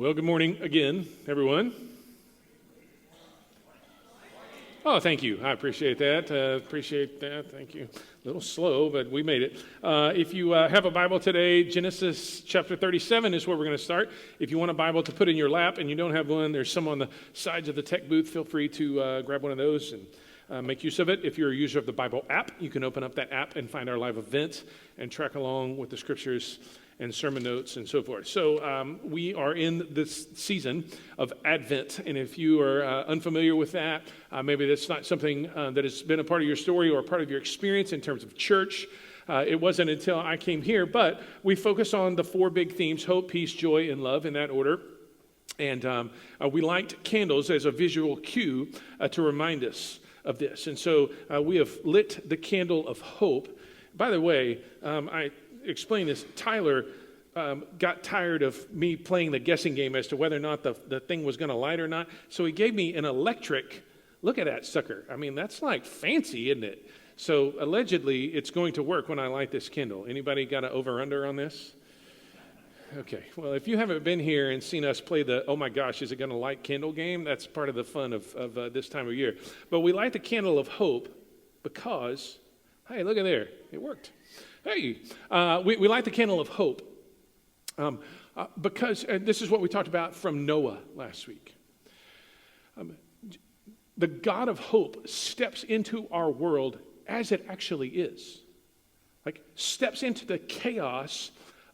Well, good morning again, everyone. Oh, thank you. I appreciate that. Thank you. A little slow, but we made it. If you have a Bible today, Genesis chapter 37 is where we're going to start. If you want a Bible to put in your lap and you don't have one, there's some on the sides of the tech booth. Feel free to grab one of those and make use of it. If you're a user of the Bible app, you can open up that app and find our live event and track along with the scriptures and sermon notes and so forth. So we are in this season of Advent, and if you are unfamiliar with that, maybe that's not something that has been a part of your story or a part of your experience in terms of church. It wasn't until I came here, but we focus on the four big themes: hope, peace, joy, and love, in that order. And we light candles as a visual cue to remind us of this. And so we have lit the candle of hope. By the way, I explain this. Tyler got tired of me playing the guessing game as to whether or not the thing was going to light or not. So he gave me an electric. Look at that sucker. I mean, that's like fancy, isn't it? So allegedly, it's going to work when I light this candle. Anybody got an over-under on this? Okay. Well, if you haven't been here and seen us play the, oh my gosh, is it going to light candle game? That's part of the fun of this time of year. But we light the candle of hope because, hey, look at there. It worked. Hey, we light the candle of hope because this is what we talked about from Noah last week. The God of hope steps into our world as it actually is. Like, steps into the chaos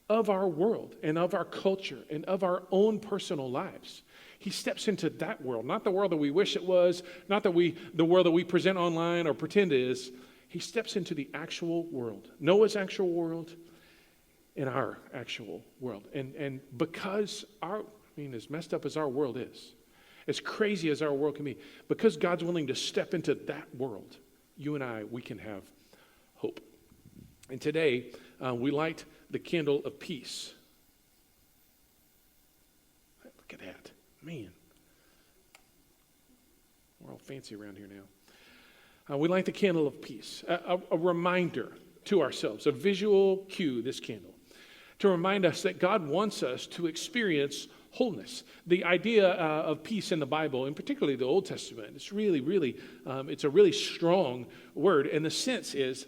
of our world and of our culture and of our own personal lives. He steps into that world, not the world that we wish it was, not the world that we present online or pretend is. He steps into the actual world, Noah's actual world, and our actual world. And because as messed up as our world is, as crazy as our world can be, because God's willing to step into that world, you and I, we can have hope. And today, we light the candle of peace. Look at that. Man. We're all fancy around here now. We light the candle of peace, a reminder to ourselves, a visual cue, this candle, to remind us that God wants us to experience wholeness. The idea of peace in the Bible, and particularly the Old Testament, it's really, it's a really strong word. And the sense is,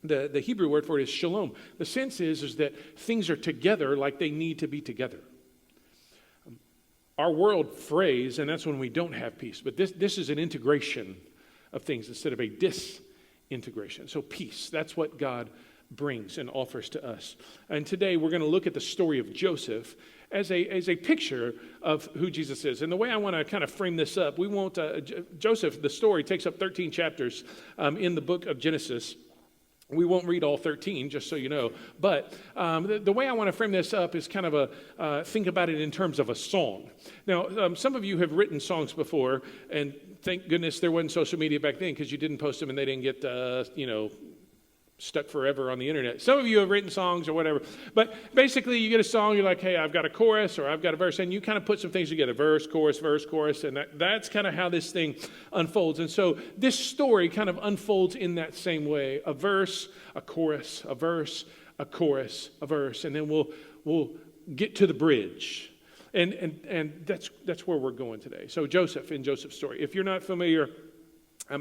the Hebrew word for it is shalom. The sense is that things are together like they need to be together. Our world phrase, and that's when we don't have peace, but this is an integration of things instead of a disintegration. So peace, that's what God brings and offers to us. And today we're going to look at the story of Joseph as a picture of who Jesus is. And the way I want to kind of frame this up, we won't, Joseph, the story takes up 13 chapters in the book of Genesis. We won't read all 13, just so you know. But the way I want to frame this up is kind of think about it in terms of a song. Now, some of you have written songs before, and thank goodness there wasn't social media back then because you didn't post them and they didn't get, stuck forever on the internet. Some of you have written songs or whatever. But basically, you get a song, you're like, hey, I've got a chorus or I've got a verse, and you kind of put some things together, verse, chorus, and that's kind of how this thing unfolds. And so this story kind of unfolds in that same way. A verse, a chorus, a verse, a chorus, a verse, and then we'll get to the bridge. And that's where we're going today. So Joseph, in Joseph's story. If you're not familiar,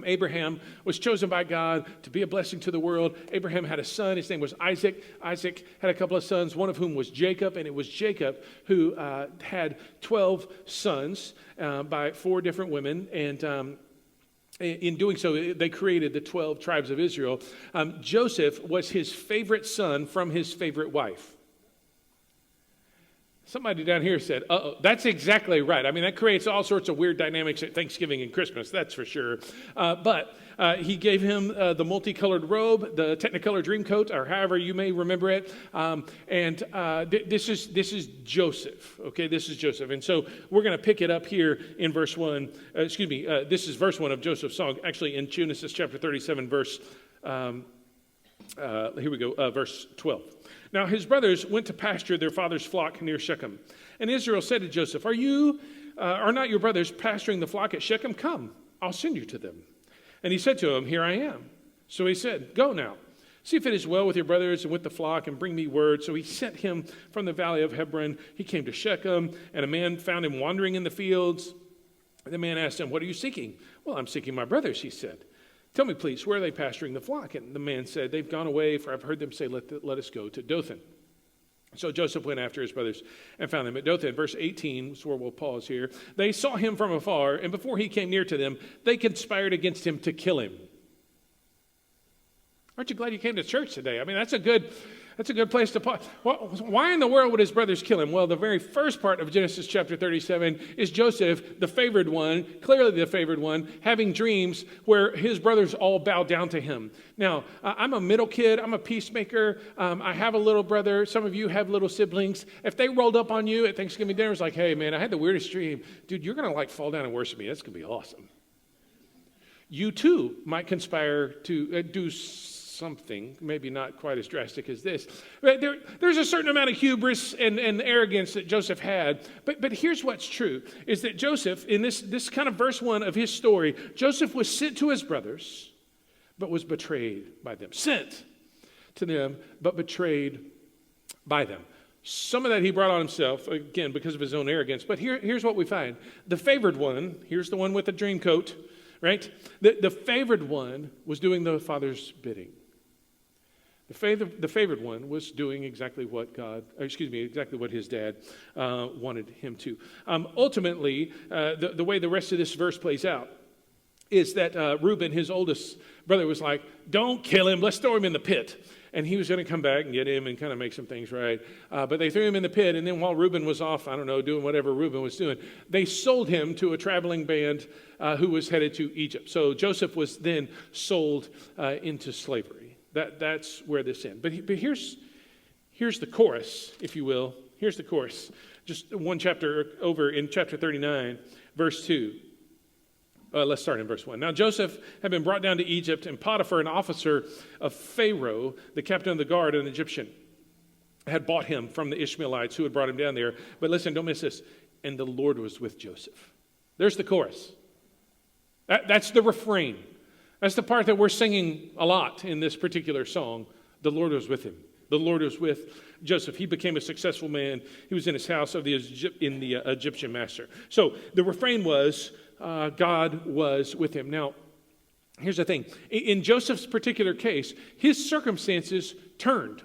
Abraham was chosen by God to be a blessing to the world. Abraham had a son. His name was Isaac. Isaac had a couple of sons, one of whom was Jacob, and it was Jacob who had 12 sons by 4 different women. And in doing so, they created the 12 tribes of Israel. Joseph was his favorite son from his favorite wife. Somebody down here said, uh-oh, that's exactly right. I mean, that creates all sorts of weird dynamics at Thanksgiving and Christmas, that's for sure. But he gave him the multicolored robe, the Technicolor dream coat, or however you may remember it. This is Joseph, okay? This is Joseph. And so we're going to pick it up here in verse 1. This is verse 1 of Joseph's song, actually in Genesis chapter 37, verse 12. Now his brothers went to pasture their father's flock near Shechem. And Israel said to Joseph, are not your brothers pasturing the flock at Shechem? Come, I'll send you to them. And he said to him, here I am. So he said, go now. See if it is well with your brothers and with the flock, and bring me word. So he sent him from the valley of Hebron. He came to Shechem, and a man found him wandering in the fields. The man asked him, what are you seeking? Well, I'm seeking my brothers, he said. Tell me, please, where are they pasturing the flock? And the man said, they've gone away, for I've heard them say, let us go to Dothan. So Joseph went after his brothers and found them at Dothan. Verse 18 is where we'll pause here. They saw him from afar, and before he came near to them, they conspired against him to kill him. Aren't you glad you came to church today? I mean, that's a good place to pause. Why in the world would his brothers kill him? Well, the very first part of Genesis chapter 37 is Joseph, the favored one, clearly the favored one, having dreams where his brothers all bow down to him. Now, I'm a middle kid. I'm a peacemaker. I have a little brother. Some of you have little siblings. If they rolled up on you at Thanksgiving dinner, it's like, hey, man, I had the weirdest dream. Dude, you're going to fall down and worship me. That's going to be awesome. You, too, might conspire to do something, maybe not quite as drastic as this. But there's a certain amount of hubris and arrogance that Joseph had. But here's what's true, is that Joseph, in this kind of verse 1 of his story, Joseph was sent to his brothers, but was betrayed by them. Sent to them, but betrayed by them. Some of that he brought on himself, again, because of his own arrogance. But here's what we find. The favored one, here's the one with the dream coat, right? The favored one was doing the Father's bidding. The favored one was doing exactly what exactly what his dad wanted him to. Ultimately, the way the rest of this verse plays out is that Reuben, his oldest brother, was like, don't kill him, let's throw him in the pit. And he was going to come back and get him and kind of make some things right. But they threw him in the pit, and then while Reuben was off, doing whatever Reuben was doing, they sold him to a traveling band who was headed to Egypt. So Joseph was then sold into slavery. That's where this ends. But here's the chorus, if you will. Here's the chorus. Just one chapter over in chapter 39, verse 2. Let's start in verse 1. Now Joseph had been brought down to Egypt, and Potiphar, an officer of Pharaoh, the captain of the guard, an Egyptian, had bought him from the Ishmaelites who had brought him down there. But listen, don't miss this. And the Lord was with Joseph. There's the chorus. That's the refrain. That's the part that we're singing a lot in this particular song. The Lord was with him. The Lord was with Joseph. He became a successful man. He was in his house of the Egyptian master. So the refrain was, God was with him. Now, here's the thing. In Joseph's particular case, his circumstances turned.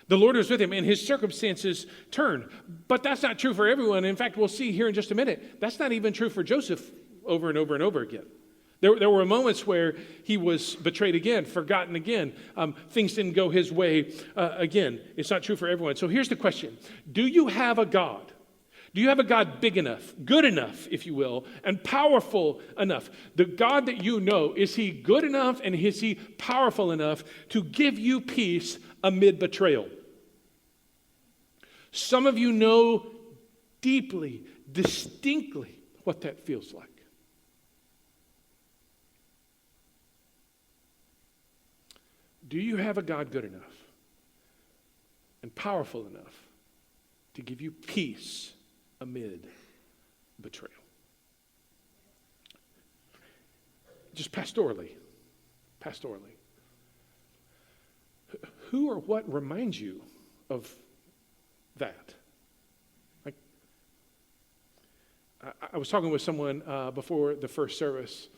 The Lord was with him, and his circumstances turned. But that's not true for everyone. In fact, we'll see here in just a minute, that's not even true for Joseph over and over and over again. There were moments where he was betrayed again, forgotten again. Things didn't go his way again. It's not true for everyone. So here's the question. Do you have a God? Do you have a God big enough, good enough, if you will, and powerful enough? The God that you know, is he good enough and is he powerful enough to give you peace amid betrayal? Some of you know deeply, distinctly what that feels like. Do you have a God good enough and powerful enough to give you peace amid betrayal? Just pastorally. Who or what reminds you of that? Like, I was talking with someone before the first service,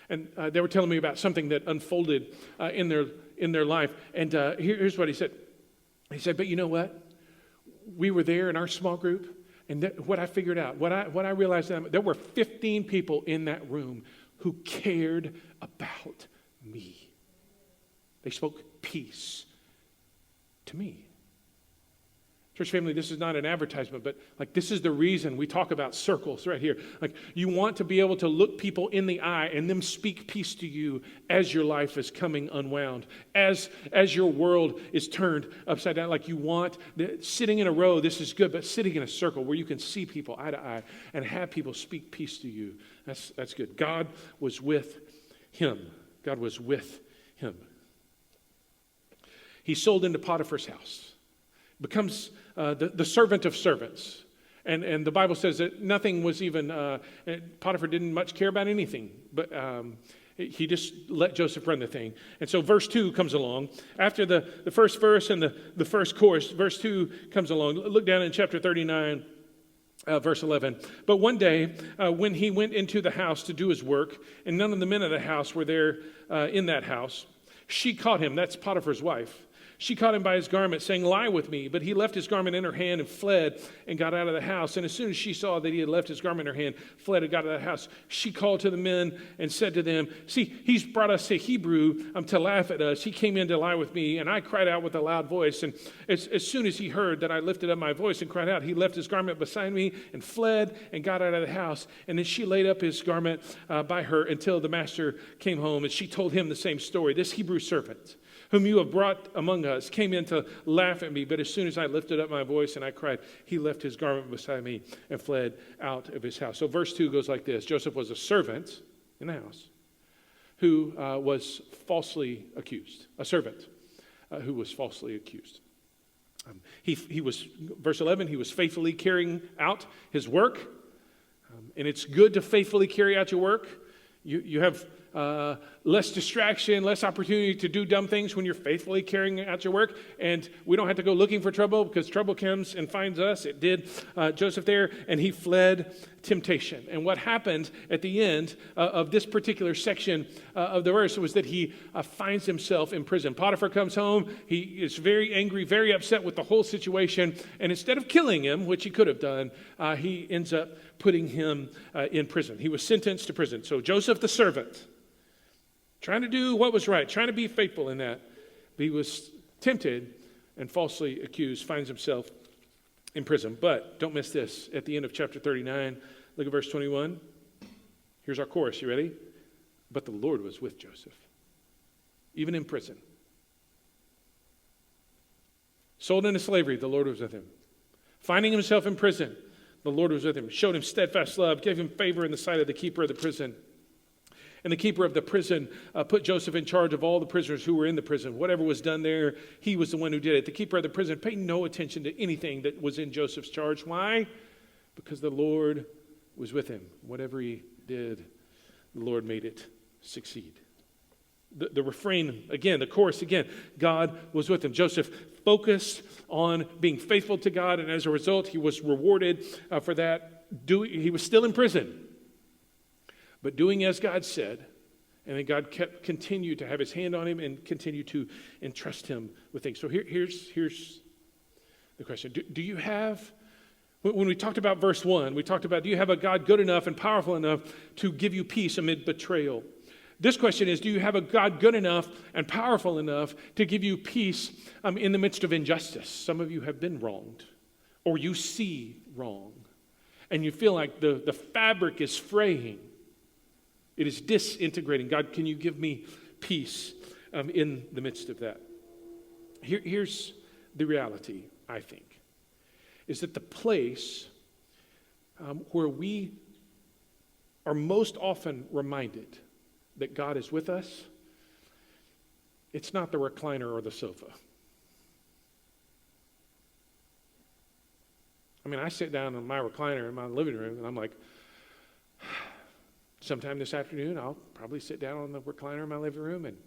and they were telling me about something that unfolded in their life. And here's what he said. He said, but you know what? We were there in our small group, and what I figured out, what I realized, there were 15 people in that room who cared about me. They spoke peace to me. Church family, this is not an advertisement, but this is the reason we talk about circles right here. You want to be able to look people in the eye and them speak peace to you as your life is coming unwound, as your world is turned upside down. You want, sitting in a row, this is good, but sitting in a circle where you can see people eye to eye and have people speak peace to you, that's good. God was with him. God was with him. He's sold into Potiphar's house, becomes the servant of servants. And the Bible says that nothing was even, Potiphar didn't much care about anything. But He just let Joseph run the thing. And so verse 2 comes along. After the first verse and the first chorus, verse 2 comes along. Look down in chapter 39, verse 11. But one day, when he went into the house to do his work, and none of the men of the house were there in that house, she caught him. That's Potiphar's wife. She caught him by his garment, saying, "Lie with me." But he left his garment in her hand and fled and got out of the house. And as soon as she saw that he had left his garment in her hand, fled and got out of the house, she called to the men and said to them, "See, he's brought us a Hebrew to laugh at us. He came in to lie with me." And I cried out with a loud voice. And as soon as he heard that I lifted up my voice and cried out, he left his garment beside me and fled and got out of the house. And then she laid up his garment by her until the master came home. And she told him the same story. This Hebrew servant, whom you have brought among us, came in to laugh at me. But as soon as I lifted up my voice and I cried, he left his garment beside me and fled out of his house. So verse 2 goes like this. Joseph was a servant in the house who was falsely accused. A servant who was falsely accused. He was, verse 11, he was faithfully carrying out his work. And it's good to faithfully carry out your work. You have less distraction, less opportunity to do dumb things when you're faithfully carrying out your work. And we don't have to go looking for trouble because trouble comes and finds us. It did Joseph there, and he fled temptation. And what happened at the end of this particular section of the verse was that he finds himself in prison. Potiphar comes home. He is very angry, very upset with the whole situation. And instead of killing him, which he could have done, he ends up putting him in prison. He was sentenced to prison. So Joseph the servant, trying to do what was right, trying to be faithful in that, but he was tempted and falsely accused, finds himself in prison. But don't miss this. At the end of chapter 39, look at verse 21. Here's our chorus. You ready? But the Lord was with Joseph, even in prison. Sold into slavery, the Lord was with him. Finding himself in prison, the Lord was with him. Showed him steadfast love, gave him favor in the sight of the keeper of the prison. And the keeper of the prison put Joseph in charge of all the prisoners who were in the prison. Whatever was done there, he was the one who did it. The keeper of the prison paid no attention to anything that was in Joseph's charge. Why? Because the Lord was with him. Whatever he did, the Lord made it succeed. The refrain, again, the chorus again, God was with him. Joseph focused on being faithful to God, and as a result, he was rewarded for that. He was still in prison, but doing as God said, and then God continued to have his hand on him and continue to entrust him with things. So here's the question. Do you have, when we talked about verse 1, we talked about, do you have a God good enough and powerful enough to give you peace amid betrayal? This question is, do you have a God good enough and powerful enough to give you peace in the midst of injustice? Some of you have been wronged, or you see wrong, and you feel like the fabric is fraying. It is disintegrating. God, can you give me peace in the midst of that? Here's the reality, I think, is that the place where we are most often reminded that God is with us, it's not the recliner or the sofa. I mean, I sit down on my recliner in my living room and I'm like, sometime this afternoon, I'll probably sit down on the recliner in my living room and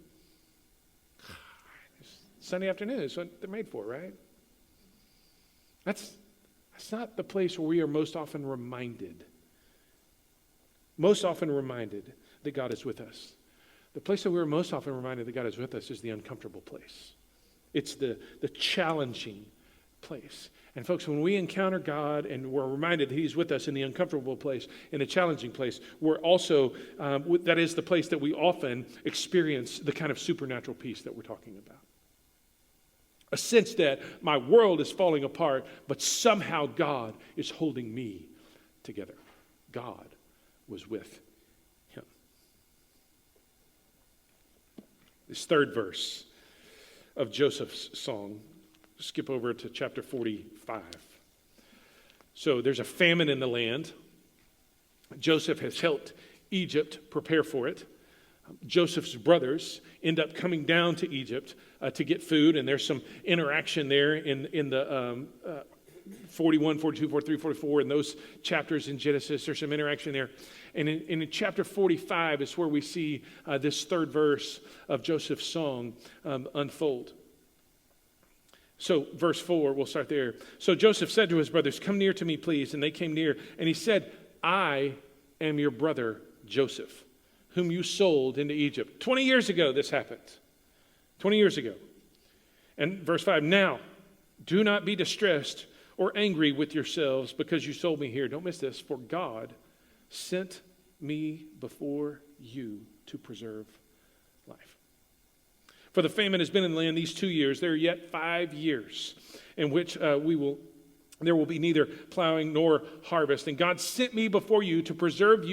it's Sunday afternoon is what they're made for, right? That's not the place where we are most often reminded that God is with us. The place that we're most often reminded that God is with us is the uncomfortable place. It's the challenging place. And folks, when we encounter God and we're reminded that he's with us in the uncomfortable place, in the challenging place, we're also, that is the place that we often experience the kind of supernatural peace that we're talking about. A sense that my world is falling apart, but somehow God is holding me together. God was with him. This third verse of Joseph's song, skip over to chapter 45. So there's a famine in the land. Joseph has helped Egypt prepare for it. Joseph's brothers end up coming down to Egypt to get food, and there's some interaction there in the 41, 42, 43, 44, and those chapters in Genesis. There's some interaction there. And in chapter 45 is where we see this third verse of Joseph's song unfold. So verse 4, we'll start there. So Joseph said to his brothers, "Come near to me, please." And they came near. And he said, "I am your brother Joseph, whom you sold into Egypt." 20 years ago this happened. 20 years ago. And verse 5, "Now, do not be distressed or angry with yourselves because you sold me here." Don't miss this. "For God sent me before you to preserve life. For the famine has been in the land these 2 years. There are yet 5 years in which there will be neither plowing nor harvest. And God sent me before you to preserve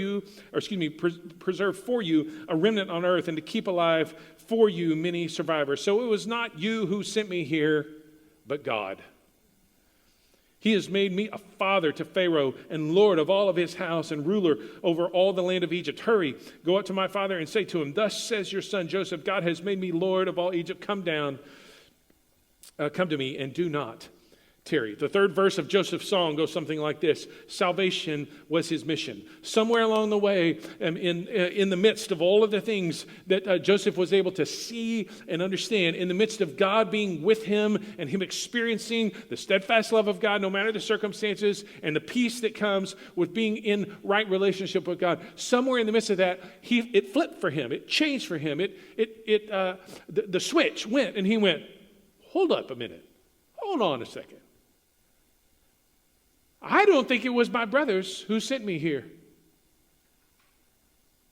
for you a remnant on earth and to keep alive for you many survivors. So it was not you who sent me here, but God. He has made me a father to Pharaoh and lord of all of his house and ruler over all the land of Egypt. Hurry, go up to my father and say to him, 'Thus says your son Joseph, God has made me lord of all Egypt. Come to me and do not tarry.'" The third verse of Joseph's song goes something like this. Salvation was his mission. Somewhere along the way, in the midst of all of the things that Joseph was able to see and understand, in the midst of God being with him and him experiencing the steadfast love of God, no matter the circumstances, and the peace that comes with being in right relationship with God, somewhere in the midst of that, it flipped for him. It changed for him. The switch went, and he went, "Hold up a minute. Hold on a second. I don't think it was my brothers who sent me here.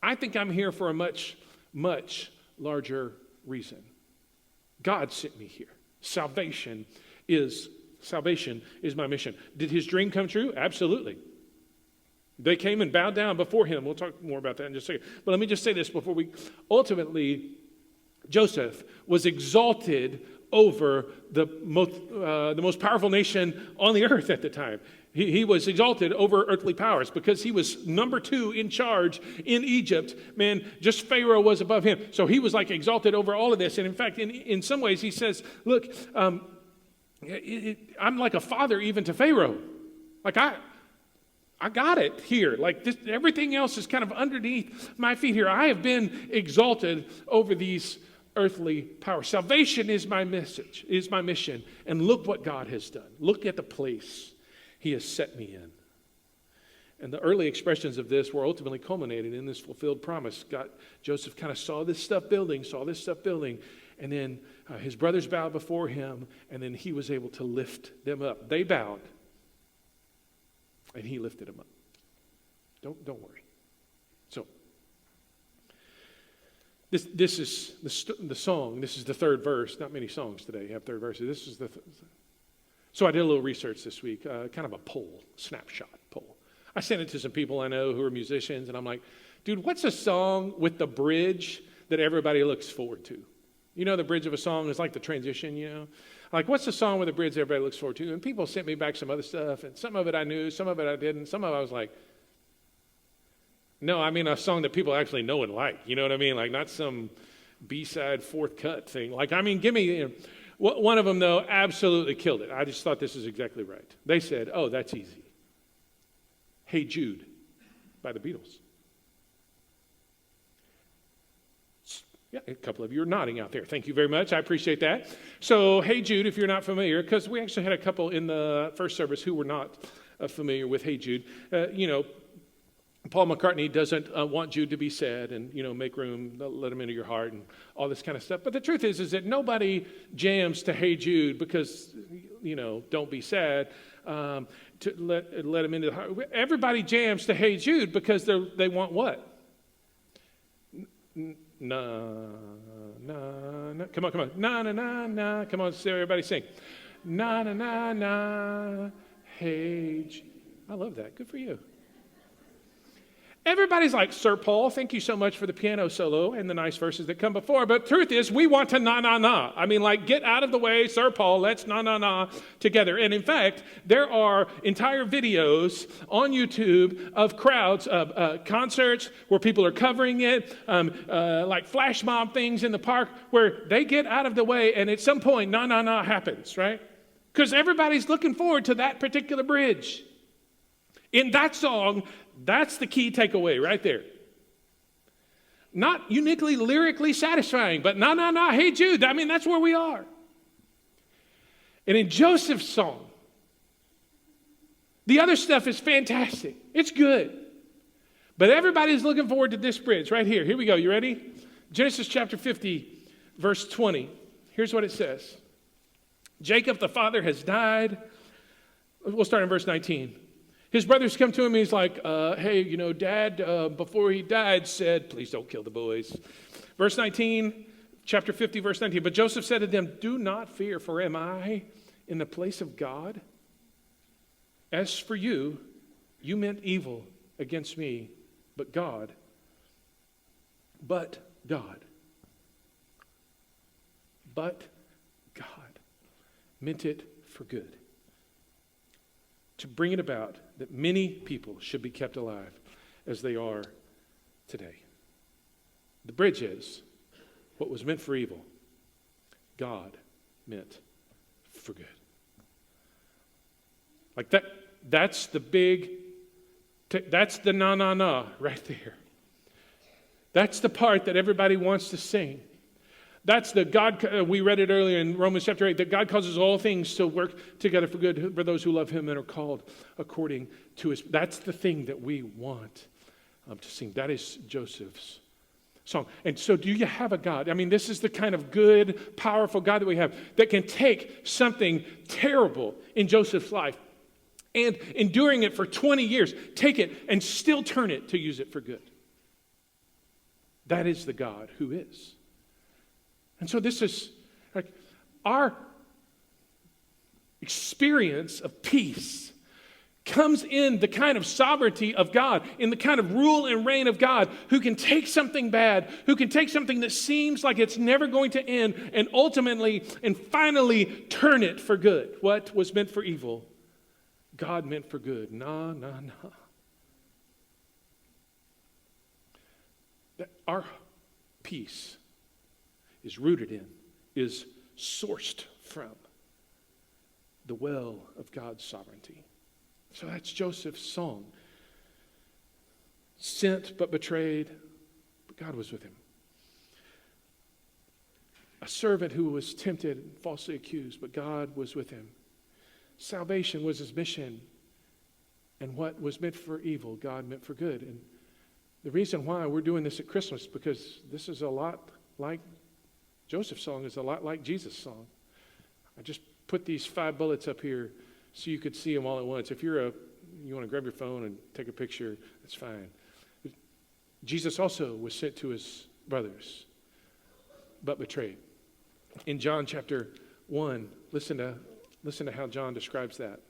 I think I'm here for a much, much larger reason. God sent me here. Salvation is my mission." Did his dream come true? Absolutely. They came and bowed down before him. We'll talk more about that in just a second. But let me just say this before ultimately, Joseph was exalted over the most powerful nation on the earth at the time. He was exalted over earthly powers because he was number 2 in charge in Egypt. Man, just Pharaoh was above him. So he was like exalted over all of this. And in fact, in some ways, he says, look, I'm like a father even to Pharaoh. Like I got it here. Like this, everything else is kind of underneath my feet here. I have been exalted over these earthly powers. Salvation is my message, is my mission. And look what God has done. Look at the place he has set me in. And the early expressions of this were ultimately culminated in this fulfilled promise. Joseph kind of saw this stuff building, and then his brothers bowed before him, and then he was able to lift them up. They bowed, and he lifted them up. Don't worry. So, this is the song. This is the third verse. Not many songs today have third verses. This is So I did a little research this week, kind of a snapshot poll. I sent it to some people I know who are musicians, and I'm like, dude, what's a song with the bridge that everybody looks forward to? You know, the bridge of a song is like the transition, you know? Like, what's the song with the bridge everybody looks forward to? And people sent me back some other stuff, and some of it I knew, some of it I didn't. Some of it I was like, no, I mean a song that people actually know and like. You know what I mean? Like, not some B-side fourth cut thing. Like, I mean, give me... One of them, though, absolutely killed it. I just thought this is exactly right. They said, "Oh, that's easy. Hey Jude," by the Beatles. Yeah, a couple of you are nodding out there. Thank you very much. I appreciate that. So, Hey Jude, if you're not familiar, because we actually had a couple in the first service who were not familiar with Hey Jude. Paul McCartney doesn't want Jude to be sad and, make room, let him into your heart and all this kind of stuff. But the truth is that nobody jams to Hey Jude because, don't be sad, to let him into the heart. Everybody jams to Hey Jude because they want what? Na, na, na. Come on. Na, na, na, na. Come on, everybody sing. Na, na, na, na. Hey Jude. I love that. Good for you. Everybody's like, "Sir Paul, thank you so much for the piano solo and the nice verses that come before." But truth is, we want to na-na-na. I mean, like, get out of the way, Sir Paul, let's na-na-na together. And in fact, there are entire videos on YouTube of crowds, of concerts where people are covering it, like flash mob things in the park where they get out of the way and at some point, na-na-na happens, right? Because everybody's looking forward to that particular bridge. In that song, that's the key takeaway right there. Not uniquely lyrically satisfying, but no, hey Jude, I mean, that's where we are. And in Joseph's song, the other stuff is fantastic. It's good. But everybody's looking forward to this bridge right here. Here we go. You ready? Genesis chapter 50, verse 20. Here's what it says. Jacob, the father, has died. We'll start in verse 19. His brothers come to him and he's like, hey, Dad, before he died, said, please don't kill the boys. Verse 19, chapter 50, verse 19. But Joseph said to them, do not fear, for am I in the place of God? As for you, you meant evil against me, but God meant it for good, to bring it about that many people should be kept alive as they are today. The bridge is what was meant for evil, God meant for good. Like that's the big, that's the na right there. That's the part that everybody wants to sing. That's the God, we read it earlier in Romans chapter 8, that God causes all things to work together for good for those who love him and are called according to his. That's the thing that we want to sing. That is Joseph's song. And so do you have a God? I mean, this is the kind of good, powerful God that we have that can take something terrible in Joseph's life and enduring it for 20 years, take it and still turn it to use it for good. That is the God who is. And so this is like our experience of peace comes in the kind of sovereignty of God, in the kind of rule and reign of God, who can take something bad, who can take something that seems like it's never going to end, and ultimately and finally turn it for good. What was meant for evil, God meant for good. No. That our peace is rooted in, is sourced from the well of God's sovereignty. So that's Joseph's song. Sent but betrayed, but God was with him. A servant who was tempted and falsely accused, but God was with him. Salvation was his mission, and what was meant for evil, God meant for good. And the reason why we're doing this at Christmas, because this is a lot like Joseph's song, is a lot like Jesus' song. I just put these 5 bullets up here so you could see them all at once. If you want to grab your phone and take a picture, that's fine. Jesus also was sent to his brothers, but betrayed. In John chapter 1, listen to how John describes that.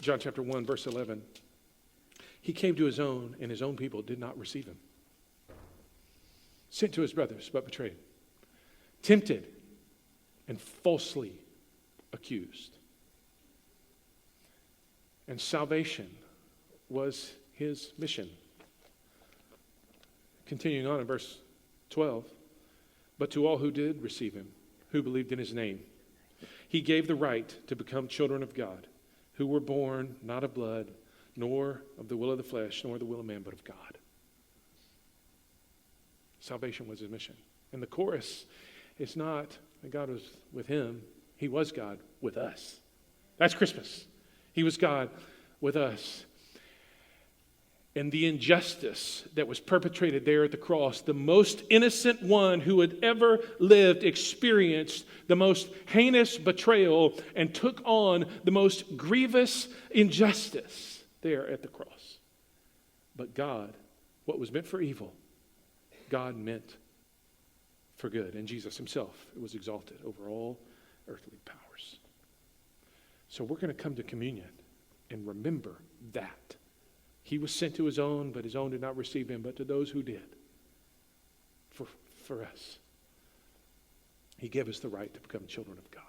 John chapter 1, verse 11. He came to his own, and his own people did not receive him. Sent to his brothers, but betrayed. Tempted and falsely accused. And salvation was his mission. Continuing on in verse 12. But to all who did receive him, who believed in his name, he gave the right to become children of God, who were born not of blood, nor of the will of the flesh, nor the will of man, but of God. Salvation was his mission. And the chorus is not that God was with him. He was God with us. That's Christmas. He was God with us. And the injustice that was perpetrated there at the cross, the most innocent one who had ever lived experienced the most heinous betrayal and took on the most grievous injustice there at the cross. But God, what was meant for evil, God meant for good. And Jesus himself was exalted over all earthly powers. So we're going to come to communion and remember that. He was sent to his own, but his own did not receive him. But to those who did, for us, he gave us the right to become children of God.